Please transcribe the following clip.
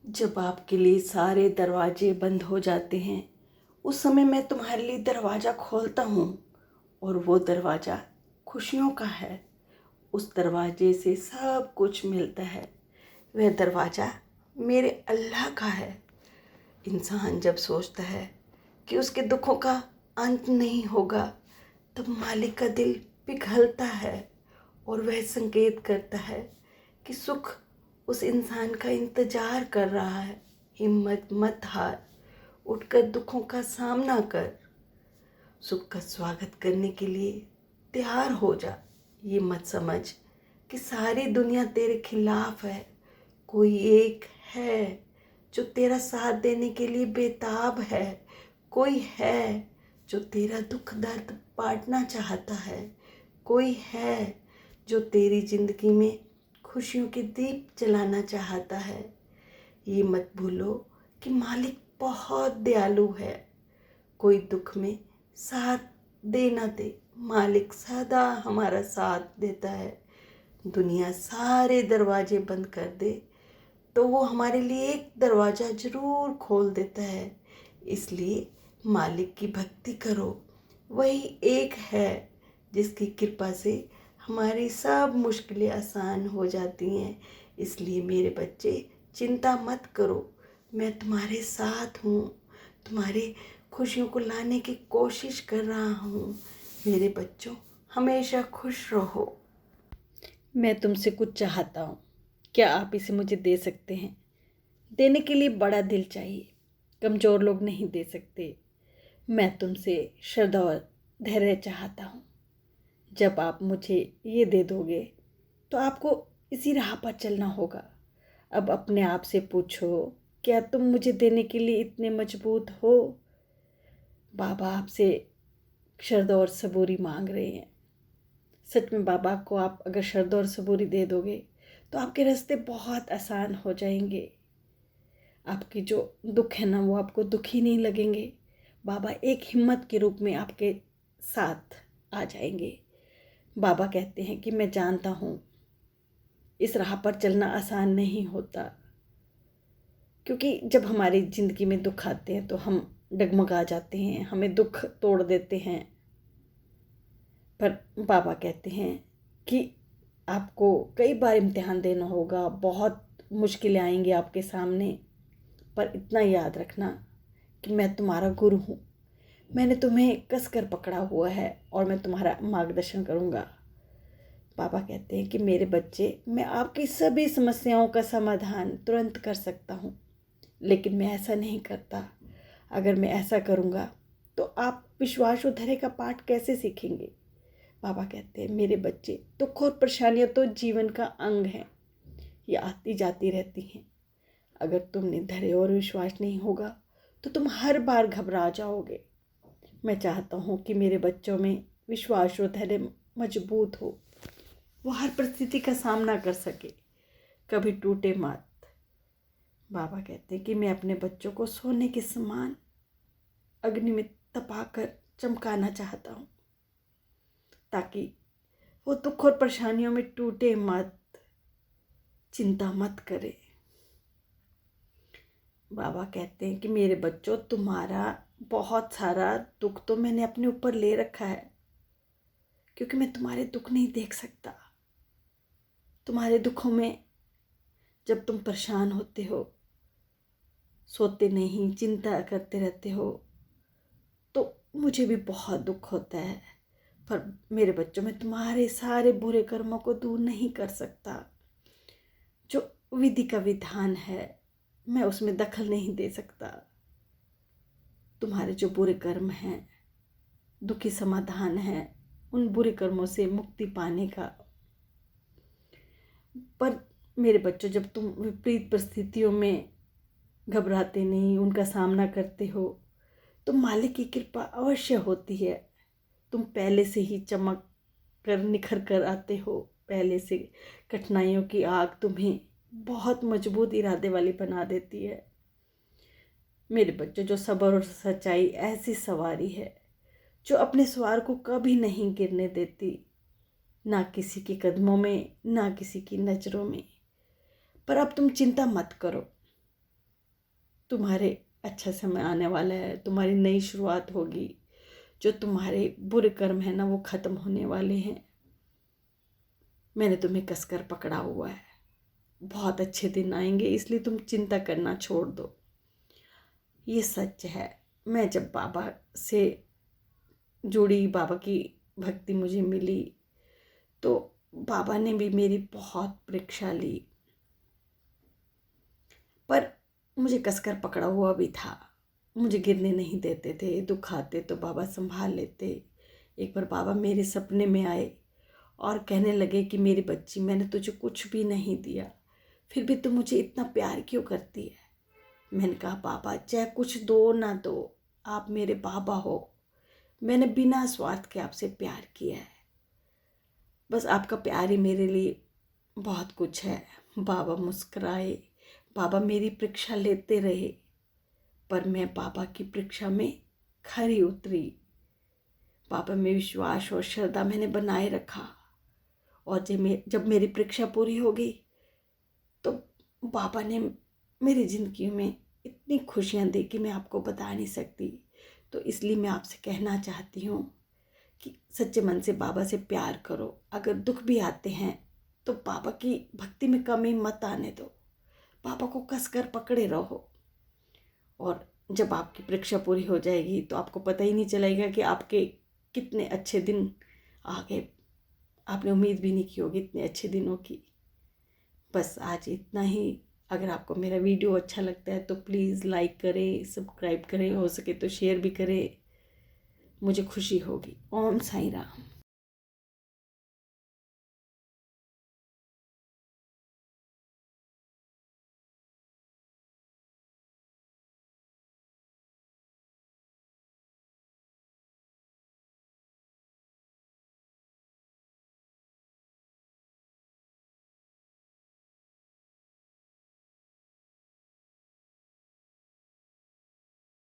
जब आपके लिए सारे दरवाजे बंद हो जाते हैं, उस समय मैं तुम्हारे लिए दरवाज़ा खोलता हूँ और वो दरवाज़ा खुशियों का है। उस दरवाजे से सब कुछ मिलता है। वह दरवाज़ा मेरे अल्लाह का है। इंसान जब सोचता है कि उसके दुखों का अंत नहीं होगा, तब मालिक का दिल पिघलता है और वह संकेत करता है कि सुख उस इंसान का इंतजार कर रहा है। हिम्मत मत हार, उठकर दुखों का सामना कर, सुख का स्वागत करने के लिए तैयार हो जा। ये मत समझ कि सारी दुनिया तेरे खिलाफ है। कोई एक है जो तेरा साथ देने के लिए बेताब है। कोई है जो तेरा दुख दर्द बांटना चाहता है। कोई है जो तेरी जिंदगी में खुशियों के दीप जलाना चाहता है। ये मत भूलो कि मालिक बहुत दयालु है। कोई दुख में साथ दे ना दे, मालिक सदा हमारा साथ देता है। दुनिया सारे दरवाजे बंद कर दे तो वो हमारे लिए एक दरवाज़ा ज़रूर खोल देता है। इसलिए मालिक की भक्ति करो। वही एक है जिसकी कृपा से हमारी सब मुश्किलें आसान हो जाती हैं। इसलिए मेरे बच्चे, चिंता मत करो, मैं तुम्हारे साथ हूँ। तुम्हारी खुशियों को लाने की कोशिश कर रहा हूँ। मेरे बच्चों, हमेशा खुश रहो। मैं तुमसे कुछ चाहता हूँ, क्या आप इसे मुझे दे सकते हैं? देने के लिए बड़ा दिल चाहिए, कमज़ोर लोग नहीं दे सकते। मैं तुमसे श्रद्धा और धैर्य चाहता हूँ। जब आप मुझे ये दे दोगे तो आपको इसी राह पर चलना होगा। अब अपने आप से पूछो, क्या तुम मुझे देने के लिए इतने मजबूत हो? बाबा आपसे श्रद्धा और सबूरी मांग रहे हैं। सच में बाबा को आप अगर श्रद्धा और सबूरी दे दोगे तो आपके रास्ते बहुत आसान हो जाएंगे। आपकी जो दुख है ना, वो आपको दुख ही नहीं लगेंगे। बाबा एक हिम्मत के रूप में आपके साथ आ जाएंगे। बाबा कहते हैं कि मैं जानता हूँ इस राह पर चलना आसान नहीं होता, क्योंकि जब हमारी ज़िंदगी में दुख आते हैं तो हम डगमगा जाते हैं, हमें दुख तोड़ देते हैं। पर बाबा कहते हैं कि आपको कई बार इम्तिहान देना होगा, बहुत मुश्किलें आएंगी आपके सामने, पर इतना याद रखना कि मैं तुम्हारा गुरु हूँ। मैंने तुम्हें कस कर पकड़ा हुआ है और मैं तुम्हारा मार्गदर्शन करूँगा। पापा कहते हैं कि मेरे बच्चे, मैं आपकी सभी समस्याओं का समाधान तुरंत कर सकता हूँ, लेकिन मैं ऐसा नहीं करता। अगर मैं ऐसा करूँगा तो आप विश्वास और धैर्य का पाठ कैसे सीखेंगे? पापा कहते हैं मेरे बच्चे, दुख और परेशानियाँ तो जीवन का अंग हैं, ये आती जाती रहती हैं। अगर तुमने धैर्य और विश्वास नहीं होगा तो तुम हर बार घबरा जाओगे। मैं चाहता हूँ कि मेरे बच्चों में विश्वास और धैर्य मजबूत हो, वो हर परिस्थिति का सामना कर सके, कभी टूटे मत। बाबा कहते हैं कि मैं अपने बच्चों को सोने के समान अग्नि में तपाकर चमकाना चाहता हूँ, ताकि वो दुख और परेशानियों में टूटे मत, चिंता मत करे। बाबा कहते हैं कि मेरे बच्चों, तुम्हारा बहुत सारा दुख तो मैंने अपने ऊपर ले रखा है, क्योंकि मैं तुम्हारे दुख नहीं देख सकता। तुम्हारे दुखों में जब तुम परेशान होते हो, सोते नहीं, चिंता करते रहते हो, तो मुझे भी बहुत दुख होता है। पर मेरे बच्चों, मैं तुम्हारे सारे बुरे कर्मों को दूर नहीं कर सकता। जो विधि का विधान है, मैं उसमें दखल नहीं दे सकता। तुम्हारे जो बुरे कर्म हैं, दुखी समाधान है, उन बुरे कर्मों से मुक्ति पाने का। पर मेरे बच्चों, जब तुम विपरीत परिस्थितियों में घबराते नहीं, उनका सामना करते हो, तो मालिक की कृपा अवश्य होती है। तुम पहले से ही चमक कर निखर कर आते हो। पहले से कठिनाइयों की आग तुम्हें बहुत मजबूत इरादे वाली बना देती है। मेरे बच्चों, जो सब्र और सच्चाई ऐसी सवारी है जो अपने सवार को कभी नहीं गिरने देती, ना किसी के कदमों में, ना किसी की नज़रों में। पर अब तुम चिंता मत करो, तुम्हारे अच्छा समय आने वाला है, तुम्हारी नई शुरुआत होगी। जो तुम्हारे बुरे कर्म है ना वो ख़त्म होने वाले हैं। मैंने तुम्हें कसकर पकड़ा हुआ है। बहुत अच्छे दिन आएंगे, इसलिए तुम चिंता करना छोड़ दो। ये सच है। मैं जब बाबा से जुड़ी, बाबा की भक्ति मुझे मिली, तो बाबा ने भी मेरी बहुत परीक्षा ली, पर मुझे कसकर पकड़ा हुआ भी था। मुझे गिरने नहीं देते थे। दुख आते तो बाबा संभाल लेते। एक बार बाबा मेरे सपने में आए और कहने लगे कि मेरी बच्ची, मैंने तुझे कुछ भी नहीं दिया, फिर भी तू मुझे इतना प्यार क्यों करती है। मैंने कहा बाबा, चाहे कुछ दो ना दो, आप मेरे बाबा हो। मैंने बिना स्वार्थ के आपसे प्यार किया है। बस आपका प्यार ही मेरे लिए बहुत कुछ है। बाबा मुस्कुराए। बाबा मेरी परीक्षा लेते रहे, पर मैं बाबा की परीक्षा में खरी उतरी। बाबा में विश्वास और श्रद्धा मैंने बनाए रखा। और जब मेरी परीक्षा पूरी हो गई तो बाबा ने मेरी ज़िंदगी में इतनी खुशियाँ दी कि मैं आपको बता नहीं सकती। तो इसलिए मैं आपसे कहना चाहती हूँ कि सच्चे मन से बाबा से प्यार करो। अगर दुख भी आते हैं तो बाबा की भक्ति में कमी मत आने दो। बाबा को कसकर पकड़े रहो। और जब आपकी परीक्षा पूरी हो जाएगी तो आपको पता ही नहीं चलेगा कि आपके कितने अच्छे दिन आ गए। आपने उम्मीद भी नहीं की होगी इतने अच्छे दिनों की। बस आज इतना ही। अगर आपको मेरा वीडियो अच्छा लगता है तो प्लीज़ लाइक करें, सब्सक्राइब करें, हो सके तो शेयर भी करें। मुझे खुशी होगी। ओम साईं राम।